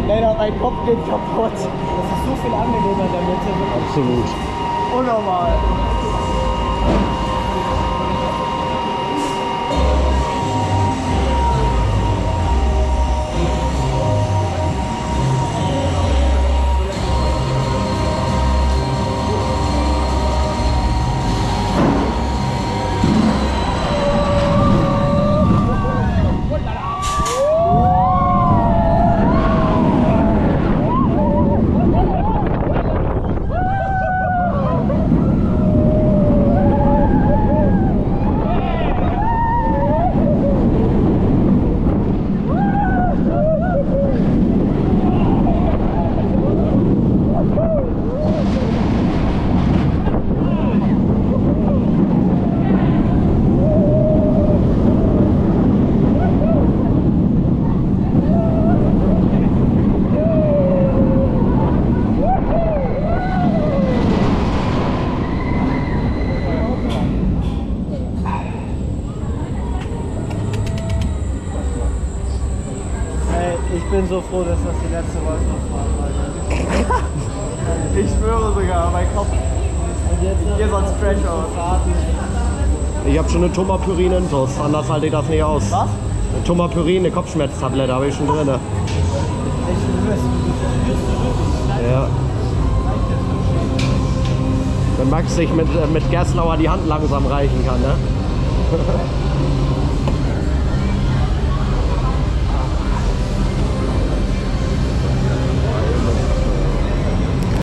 Leider mein Kopf geht kaputt. Das ist so viel angenehmer in der Mitte. Absolut. Unnormal. Ich bin so froh, dass das die letzte Rollstuhlfahrt war. Ich schwöre sogar, mein Kopf. Hier sonst fresh aus. Ich habe schon eine Tomapyrin-Intus, anders halte ich das nicht aus. Was? Eine Tomapyrin, eine Kopfschmerztablette habe ich schon drin. Ja. Wenn Max sich mit Gerslauer die Hand langsam reichen kann, ne?